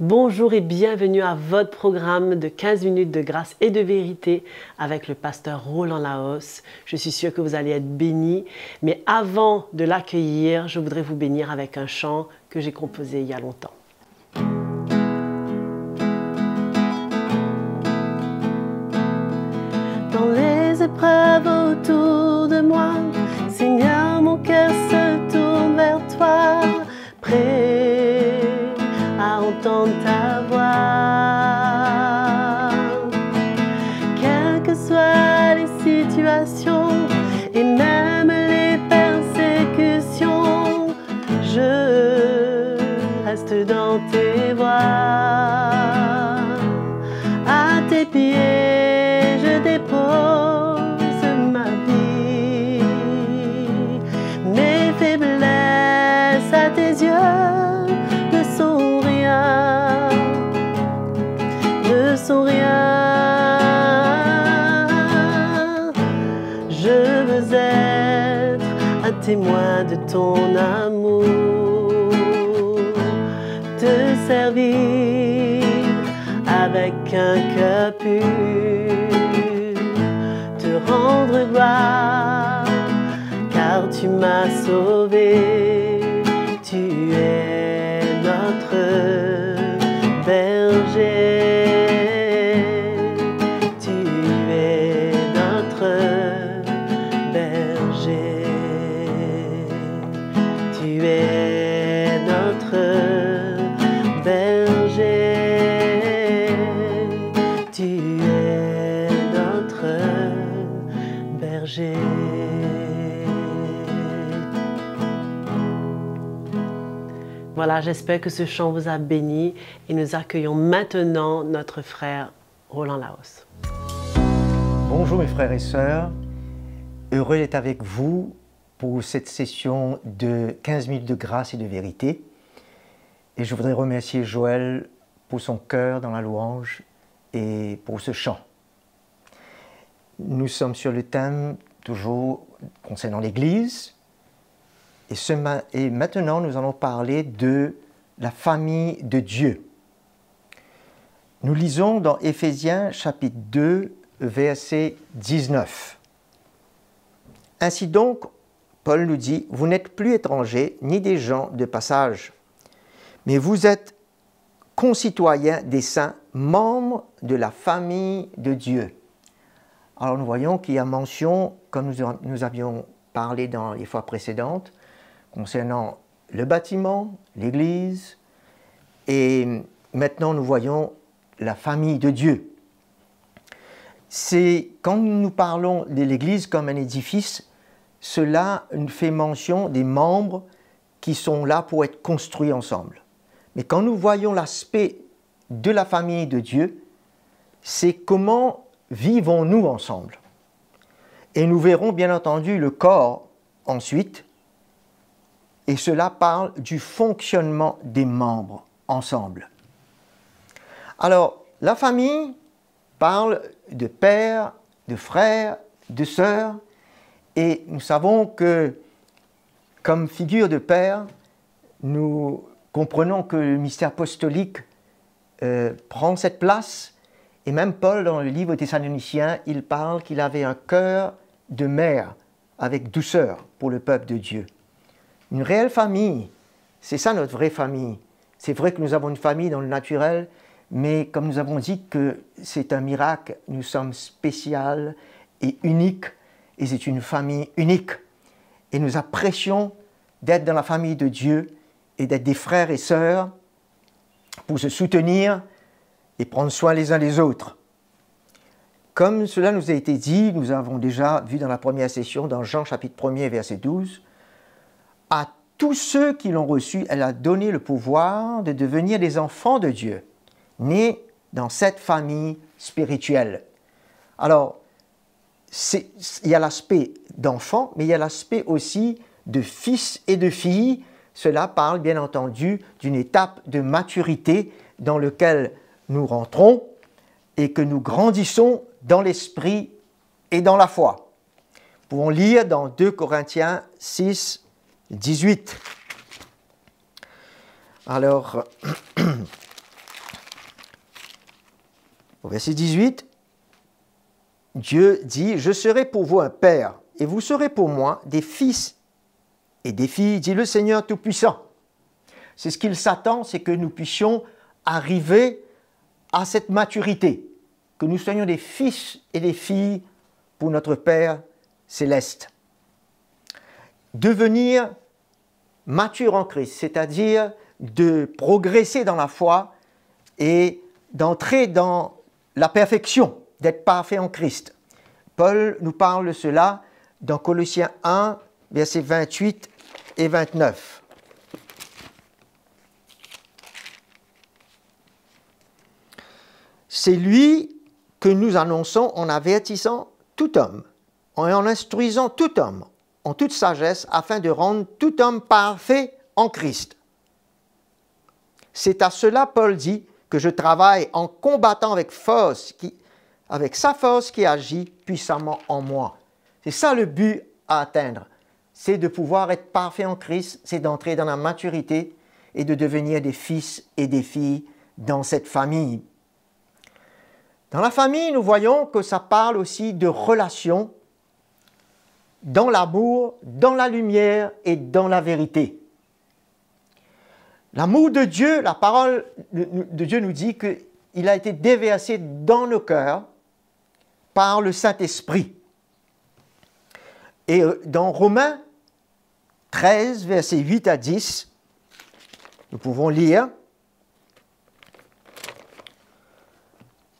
Bonjour et bienvenue à votre programme de 15 minutes de grâce et de vérité avec le pasteur Roland Laos. Je suis sûre que vous allez être bénis, mais avant de l'accueillir, je voudrais vous bénir avec un chant que j'ai composé il y a longtemps. Dans les épreuves autour de moi, Seigneur, mon cœur se tourne vers toi, prêt à entendre ta voix. Quelles que soient les situations et même les persécutions, je reste dans tes voies. À tes pieds, je dépose ma vie. Mes faiblesses à tes yeux ne sont rien, ne sont rien. Je veux être un témoin de ton amour, te servir avec un cœur pur, te rendre gloire, car tu m'as sauvé, tu es notre berger, tu es notre berger, tu es notre berger, tu es notre berger. Voilà, j'espère que ce chant vous a béni et nous accueillons maintenant notre frère Roland Laos. Bonjour mes frères et sœurs, heureux d'être avec vous pour cette session de 15 minutes de grâce et de vérité. Et je voudrais remercier Joël pour son cœur dans la louange et pour ce chant. Nous sommes sur le thème toujours concernant l'Église. Et maintenant, nous allons parler de la famille de Dieu. Nous lisons dans Éphésiens chapitre 2, verset 19. Ainsi donc, Paul nous dit, « Vous n'êtes plus étrangers, ni des gens de passage, mais vous êtes concitoyens des saints, membres de la famille de Dieu. » Alors nous voyons qu'il y a mention, comme nous avions parlé dans les fois précédentes, concernant le bâtiment, l'Église, et maintenant nous voyons la famille de Dieu. C'est quand nous parlons de l'Église comme un édifice, cela nous fait mention des membres qui sont là pour être construits ensemble. Mais quand nous voyons l'aspect de la famille de Dieu, c'est comment vivons-nous ensemble. Et nous verrons bien entendu le corps ensuite, et cela parle du fonctionnement des membres ensemble. Alors, la famille parle de père, de frère, de sœur, et nous savons que, comme figure de père, nous comprenons que le mystère apostolique prend cette place, et même Paul, dans le livre des Thessaloniciens, il parle qu'il avait un cœur de mère, avec douceur pour le peuple de Dieu. Une réelle famille, c'est ça notre vraie famille. C'est vrai que nous avons une famille dans le naturel, mais comme nous avons dit que c'est un miracle, nous sommes spéciaux et uniques, et c'est une famille unique. Et nous apprécions d'être dans la famille de Dieu et d'être des frères et sœurs pour se soutenir et prendre soin les uns des autres. Comme cela nous a été dit, nous avons déjà vu dans la première session, dans Jean chapitre 1er, verset 12, à tous ceux qui l'ont reçu, elle a donné le pouvoir de devenir des enfants de Dieu, nés dans cette famille spirituelle. Alors, il y a l'aspect d'enfant, mais il y a l'aspect aussi de fils et de filles. Cela parle bien entendu d'une étape de maturité dans laquelle nous rentrons et que nous grandissons dans l'esprit et dans la foi. Nous pouvons lire dans 2 Corinthiens 6, 18. Alors, Au verset 18, Dieu dit « Je serai pour vous un père, et vous serez pour moi des fils et des filles, dit le Seigneur Tout-Puissant. » C'est ce qu'il s'attend, c'est que nous puissions arriver à cette maturité, que nous soyons des fils et des filles pour notre Père céleste. Devenir mature en Christ, c'est-à-dire de progresser dans la foi et d'entrer dans la perfection, d'être parfait en Christ. Paul nous parle de cela dans Colossiens 1, versets 28 et 29. C'est lui que nous annonçons en avertissant tout homme, en instruisant tout homme, en toute sagesse, afin de rendre tout homme parfait en Christ. C'est à cela, Paul dit, que je travaille en combattant avec sa force qui agit puissamment en moi. C'est ça le but à atteindre, c'est de pouvoir être parfait en Christ, c'est d'entrer dans la maturité et de devenir des fils et des filles dans cette famille. Dans la famille, nous voyons que ça parle aussi de relations dans l'amour, dans la lumière et dans la vérité. L'amour de Dieu, la parole de Dieu nous dit qu'il a été déversé dans nos cœurs par le Saint-Esprit. Et dans Romains 13, versets 8 à 10, nous pouvons lire,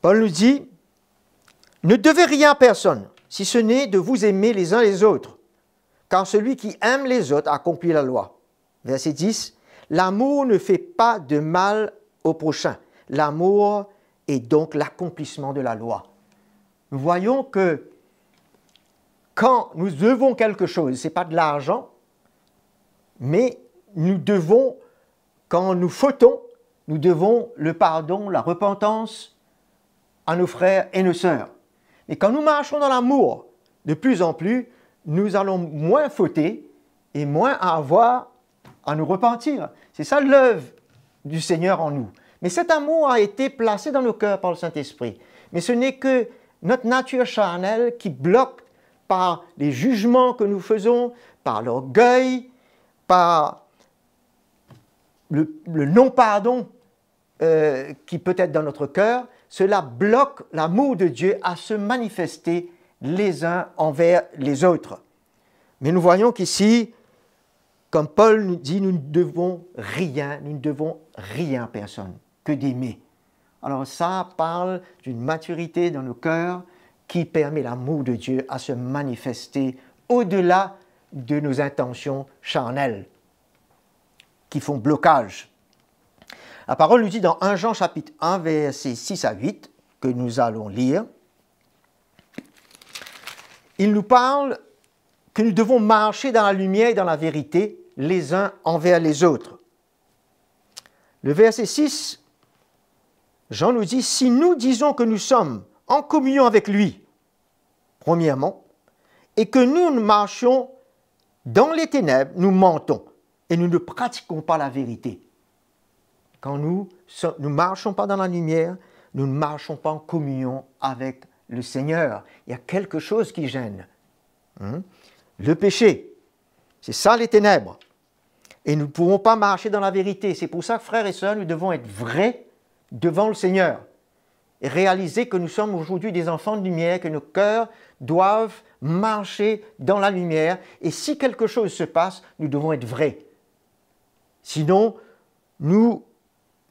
Paul nous dit, « Ne devez rien à personne, si ce n'est de vous aimer les uns les autres, car celui qui aime les autres accomplit la loi. » Verset 10, « L'amour ne fait pas de mal au prochain. L'amour est donc l'accomplissement de la loi. » Nous voyons que quand nous devons quelque chose, ce n'est pas de l'argent, mais nous devons, quand nous fautons, nous devons le pardon, la repentance à nos frères et nos sœurs. Et quand nous marchons dans l'amour, de plus en plus, nous allons moins fauter et moins avoir à nous repentir. C'est ça l'œuvre du Seigneur en nous. Mais cet amour a été placé dans nos cœurs par le Saint-Esprit. Mais ce n'est que notre nature charnelle qui bloque par les jugements que nous faisons, par l'orgueil, par le non-pardon qui peut être dans notre cœur. Cela bloque l'amour de Dieu à se manifester les uns envers les autres. Mais nous voyons qu'ici, comme Paul nous dit, nous ne devons rien à personne que d'aimer. Alors ça parle d'une maturité dans nos cœurs qui permet l'amour de Dieu à se manifester au-delà de nos intentions charnelles qui font blocage. La parole nous dit dans 1 Jean chapitre 1, versets 6 à 8, que nous allons lire, il nous parle que nous devons marcher dans la lumière et dans la vérité les uns envers les autres. Le verset 6, Jean nous dit, « Si nous disons que nous sommes en communion avec lui, premièrement, et que nous marchions dans les ténèbres, nous mentons et nous ne pratiquons pas la vérité. » Quand nous ne marchons pas dans la lumière, nous ne marchons pas en communion avec le Seigneur. Il y a quelque chose qui gêne. Le péché, c'est ça les ténèbres. Et nous ne pouvons pas marcher dans la vérité. C'est pour ça que, frères et sœurs, nous devons être vrais devant le Seigneur. Et réaliser que nous sommes aujourd'hui des enfants de lumière, que nos cœurs doivent marcher dans la lumière. Et si quelque chose se passe, nous devons être vrais. Sinon, nous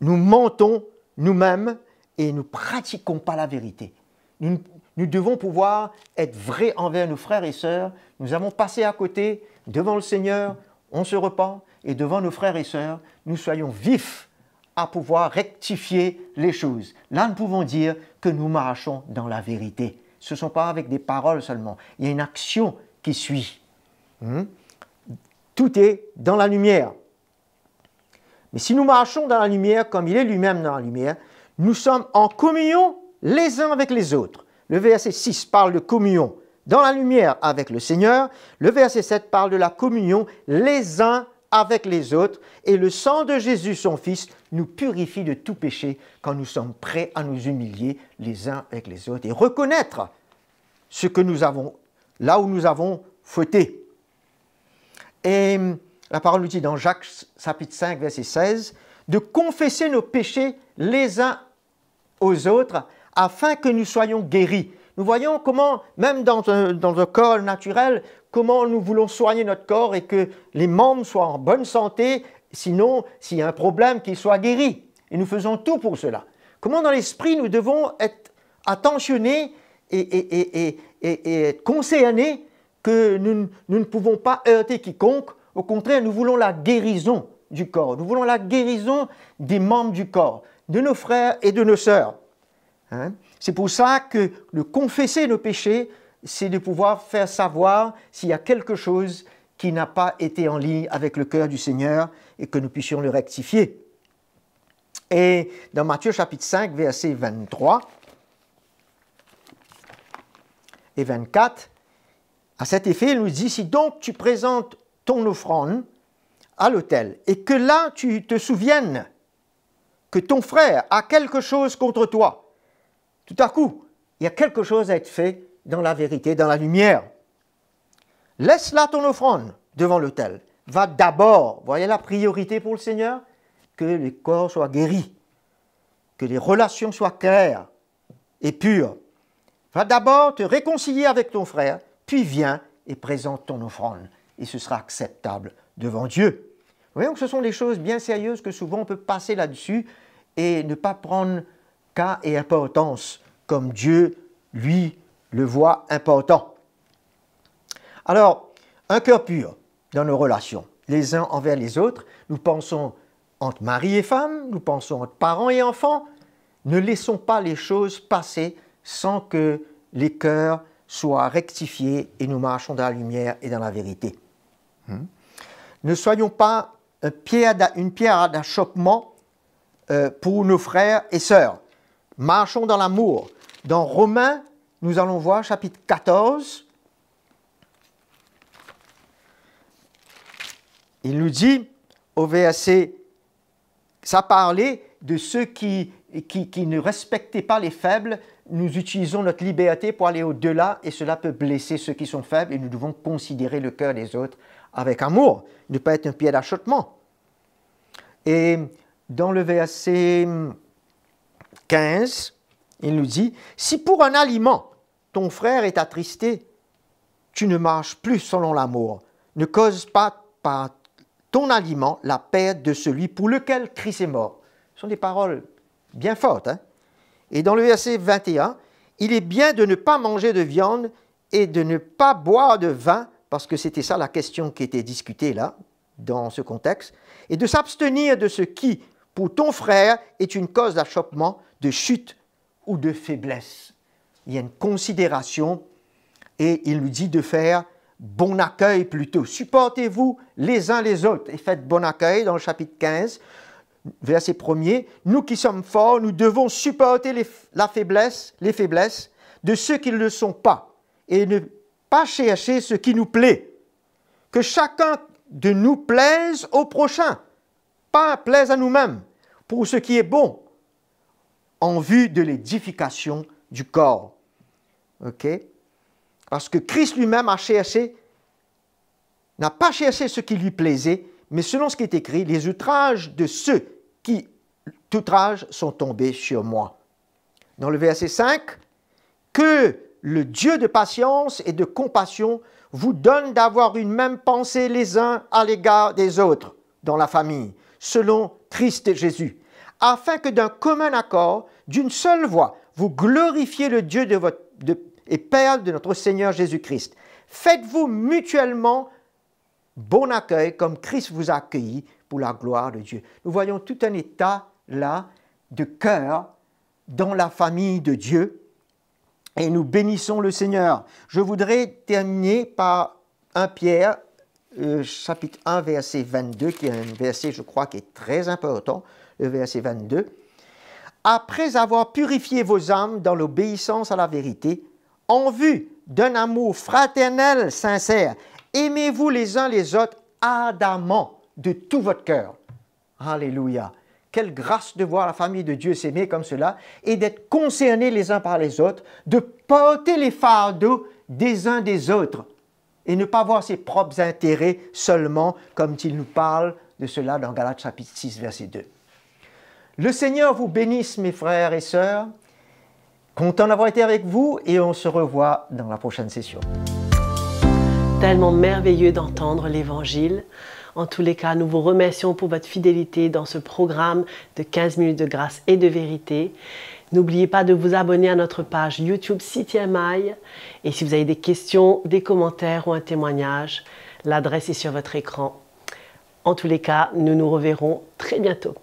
mentons nous-mêmes et nous ne pratiquons pas la vérité. Nous devons pouvoir être vrais envers nos frères et sœurs. Nous avons passé à côté, devant le Seigneur, on se repent, et devant nos frères et sœurs, nous soyons vifs à pouvoir rectifier les choses. Là, nous pouvons dire que nous marchons dans la vérité. Ce ne sont pas avec des paroles seulement, il y a une action qui suit. Tout est dans la lumière. Mais si nous marchons dans la lumière, comme il est lui-même dans la lumière, nous sommes en communion les uns avec les autres. Le verset 6 parle de communion dans la lumière avec le Seigneur. Le verset 7 parle de la communion les uns avec les autres, et le sang de Jésus, son Fils, nous purifie de tout péché quand nous sommes prêts à nous humilier les uns avec les autres et reconnaître ce que nous avons, là où nous avons fauté. Et la parole nous dit dans Jacques chapitre 5, verset 16, de confesser nos péchés les uns aux autres afin que nous soyons guéris. Nous voyons comment, même dans un corps naturel, comment nous voulons soigner notre corps et que les membres soient en bonne santé, sinon, s'il y a un problème, qu'ils soient guéris. Et nous faisons tout pour cela. Comment dans l'esprit, nous devons être attentionnés et être concernés que nous ne pouvons pas heurter quiconque. Au contraire, nous voulons la guérison du corps. Nous voulons la guérison des membres du corps, de nos frères et de nos sœurs. Hein? C'est pour ça que de confesser nos péchés, c'est de pouvoir faire savoir s'il y a quelque chose qui n'a pas été en ligne avec le cœur du Seigneur et que nous puissions le rectifier. Et dans Matthieu chapitre 5, versets 23 et 24, à cet effet, il nous dit, si donc tu présentes ton offrande à l'autel et que là tu te souviennes que ton frère a quelque chose contre toi, tout à coup, il y a quelque chose à être fait dans la vérité, dans la lumière. Laisse là ton offrande devant l'autel. Va d'abord, voyez la priorité pour le Seigneur, que les corps soient guéris, que les relations soient claires et pures. Va d'abord te réconcilier avec ton frère, puis viens et présente ton offrande. Et ce sera acceptable devant Dieu. Vous voyez que ce sont des choses bien sérieuses que souvent on peut passer là-dessus et ne pas prendre cas et importance comme Dieu, lui, le voit important. Alors, un cœur pur dans nos relations, les uns envers les autres, nous pensons entre mari et femme, nous pensons entre parents et enfants, ne laissons pas les choses passer sans que les cœurs soient rectifiés et nous marchons dans la lumière et dans la vérité. Ne soyons pas une pierre d'achoppement pour nos frères et sœurs. Marchons dans l'amour. Dans Romains, nous allons voir chapitre 14. Il nous dit au verset, ça parlait de ceux qui ne respectaient pas les faibles. Nous utilisons notre liberté pour aller au-delà et cela peut blesser ceux qui sont faibles et nous devons considérer le cœur des autres avec amour, ne pas être un pied d'achoppement. Et dans le verset 15, il nous dit, si pour un aliment ton frère est attristé, tu ne marches plus selon l'amour. Ne cause pas par ton aliment la perte de celui pour lequel Christ est mort. Ce sont des paroles bien fortes. Hein? Et dans le verset 21, il est bien de ne pas manger de viande et de ne pas boire de vin, parce que c'était ça la question qui était discutée là, dans ce contexte, et de s'abstenir de ce qui, pour ton frère, est une cause d'achoppement, de chute ou de faiblesse. Il y a une considération et il nous dit de faire bon accueil plutôt. Supportez-vous les uns les autres et faites bon accueil dans le chapitre 15, verset 1er. Nous qui sommes forts, nous devons supporter les faiblesses de ceux qui ne le sont pas et ne pas chercher ce qui nous plaît. Que chacun de nous plaise au prochain, pas plaise à nous-mêmes, pour ce qui est bon, en vue de l'édification du corps. Ok? Parce que Christ lui-même n'a pas cherché ce qui lui plaisait, mais selon ce qui est écrit, les outrages de ceux qui t'outragent sont tombés sur moi. Dans le verset 5, que le Dieu de patience et de compassion vous donne d'avoir une même pensée les uns à l'égard des autres dans la famille, selon Christ Jésus, afin que d'un commun accord, d'une seule voix, vous glorifiez le Dieu et Père de notre Seigneur Jésus-Christ. Faites-vous mutuellement bon accueil comme Christ vous a accueilli pour la gloire de Dieu. Nous voyons tout un état là de cœur dans la famille de Dieu et nous bénissons le Seigneur. Je voudrais terminer par 1 Pierre, chapitre 1, verset 22, qui est un verset, je crois, qui est très important, le verset 22. Après avoir purifié vos âmes dans l'obéissance à la vérité, en vue d'un amour fraternel sincère, aimez-vous les uns les autres ardemment, de tout votre cœur. Alléluia. Quelle grâce de voir la famille de Dieu s'aimer comme cela et d'être concernés les uns par les autres, de porter les fardeaux des uns des autres et ne pas voir ses propres intérêts seulement, comme il nous parle de cela dans Galates chapitre 6, verset 2. Le Seigneur vous bénisse, mes frères et sœurs. Content d'avoir été avec vous et on se revoit dans la prochaine session. Tellement merveilleux d'entendre l'Évangile. En tous les cas, nous vous remercions pour votre fidélité dans ce programme de 15 minutes de grâce et de vérité. N'oubliez pas de vous abonner à notre page YouTube CTMI. Et si vous avez des questions, des commentaires ou un témoignage, l'adresse est sur votre écran. En tous les cas, nous nous reverrons très bientôt.